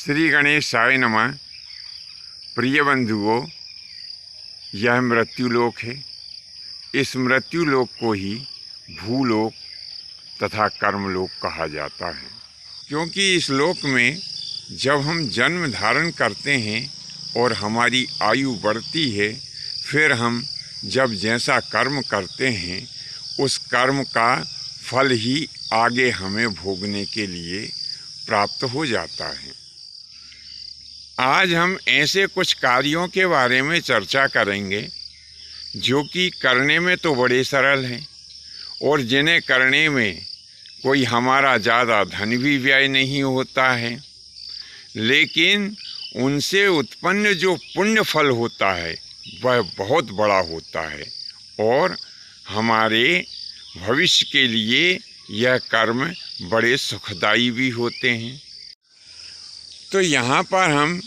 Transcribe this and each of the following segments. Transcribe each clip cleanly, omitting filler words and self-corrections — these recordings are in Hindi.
श्री गणेशाय नमः। प्रिय बंधुओं, यह मृत्युलोक है। इस मृत्युलोक को ही भूलोक तथा कर्मलोक कहा जाता है, क्योंकि इस लोक में जब हम जन्म धारण करते हैं और हमारी आयु बढ़ती है, फिर हम जब जैसा कर्म करते हैं उस कर्म का फल ही आगे हमें भोगने के लिए प्राप्त हो जाता है। आज हम ऐसे कुछ कार्यों के बारे में चर्चा करेंगे जो कि करने में तो बड़े सरल हैं और जिन्हें करने में कोई हमारा ज़्यादा धन भी व्यय नहीं होता है, लेकिन उनसे उत्पन्न जो पुण्य फल होता है वह बहुत बड़ा होता है और हमारे भविष्य के लिए यह कर्म बड़े सुखदायी भी होते हैं। तो यहाँ पर हम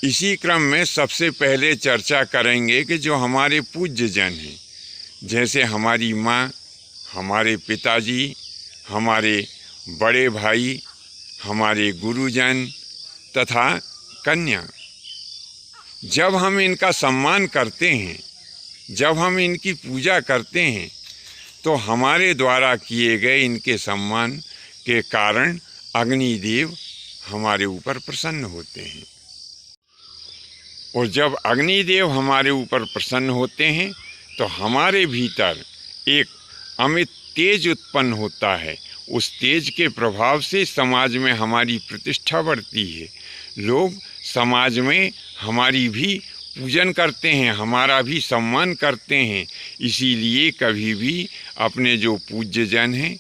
इसी क्रम में सबसे पहले चर्चा करेंगे कि जो हमारे पूज्य जन हैं, जैसे हमारी माँ, हमारे पिताजी, हमारे बड़े भाई, हमारे गुरुजन तथा कन्या, जब हम इनका सम्मान करते हैं, जब हम इनकी पूजा करते हैं, तो हमारे द्वारा किए गए इनके सम्मान के कारण अग्निदेव हमारे ऊपर प्रसन्न होते हैं। और जब अग्निदेव हमारे ऊपर प्रसन्न होते हैं तो हमारे भीतर एक अमित तेज उत्पन्न होता है। उस तेज के प्रभाव से समाज में हमारी प्रतिष्ठा बढ़ती है। लोग समाज में हमारी भी पूजन करते हैं, हमारा भी सम्मान करते हैं। इसीलिए कभी भी अपने जो पूज्य जन हैं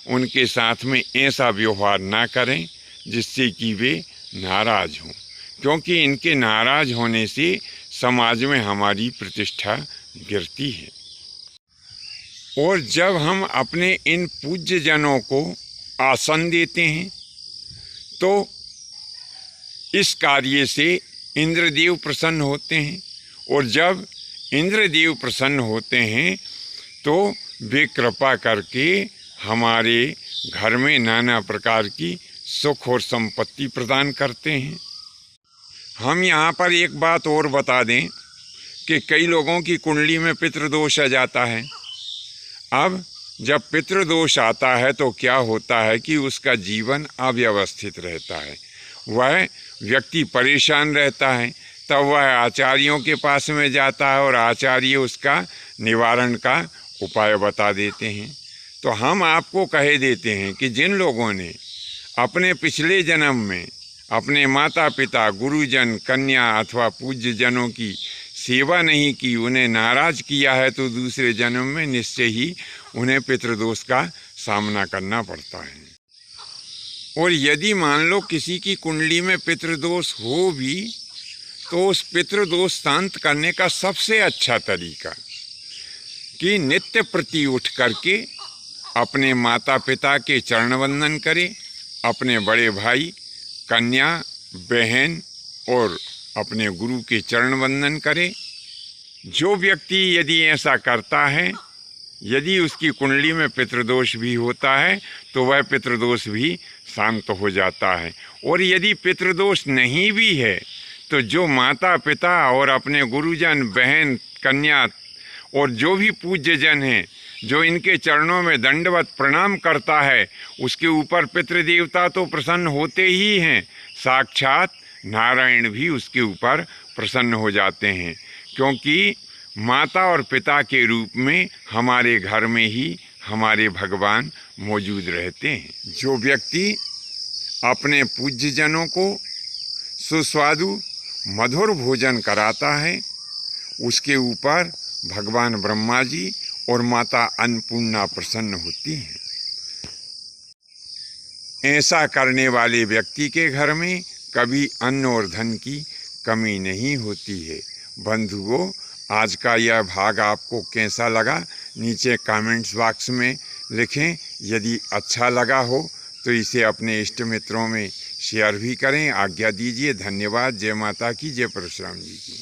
उनके साथ में ऐसा व्यवहार ना करें जिससे कि वे नाराज हों, क्योंकि इनके नाराज होने से समाज में हमारी प्रतिष्ठा गिरती है। और जब हम अपने इन पूज्य जनों को आसन देते हैं तो इस कार्य से इंद्रदेव प्रसन्न होते हैं, और जब इंद्रदेव प्रसन्न होते हैं तो वे कृपा करके हमारे घर में नाना प्रकार की सुख और संपत्ति प्रदान करते हैं। हम यहाँ पर एक बात और बता दें कि कई लोगों की कुंडली में पितृदोष आ जाता है। अब जब पितृदोष आता है तो क्या होता है कि उसका जीवन अव्यवस्थित रहता है, वह व्यक्ति परेशान रहता है। तब वह आचार्यों के पास में जाता है और आचार्य उसका निवारण का उपाय बता देते हैं। तो हम आपको कह देते हैं कि जिन लोगों ने अपने पिछले जन्म में अपने माता पिता, गुरुजन, कन्या अथवा पूज्य जनों की सेवा नहीं की, उन्हें नाराज किया है, तो दूसरे जन्म में निश्चय ही उन्हें पितृदोष का सामना करना पड़ता है। और यदि मान लो किसी की कुंडली में पितृदोष हो भी, तो उस पितृदोष शांत करने का सबसे अच्छा तरीका कि नित्य प्रति उठ करके अपने माता पिता के चरण वंदन करें, अपने बड़े भाई, कन्या, बहन और अपने गुरु के चरण वंदन करे। जो व्यक्ति यदि ऐसा करता है, यदि उसकी कुंडली में पितृदोष भी होता है तो वह पितृदोष भी शांत हो जाता है। और यदि पितृदोष नहीं भी है तो जो माता पिता और अपने गुरुजन, बहन, कन्या और जो भी पूज्य जन हैं, जो इनके चरणों में दंडवत प्रणाम करता है, उसके ऊपर पितृदेवता तो प्रसन्न होते ही हैं, साक्षात नारायण भी उसके ऊपर प्रसन्न हो जाते हैं, क्योंकि माता और पिता के रूप में हमारे घर में ही हमारे भगवान मौजूद रहते हैं। जो व्यक्ति अपने पूज्य जनों को सुस्वादु मधुर भोजन कराता है, उसके ऊपर भगवान ब्रह्मा जी और माता अन्नपूर्णा प्रसन्न होती हैं। ऐसा करने वाले व्यक्ति के घर में कभी अन्न और धन की कमी नहीं होती है। बंधुओं, आज का यह भाग आपको कैसा लगा नीचे कमेंट्स बॉक्स में लिखें। यदि अच्छा लगा हो तो इसे अपने इष्ट मित्रों में शेयर भी करें। आज्ञा दीजिए। धन्यवाद। जय माता की, जय परशुराम जी की।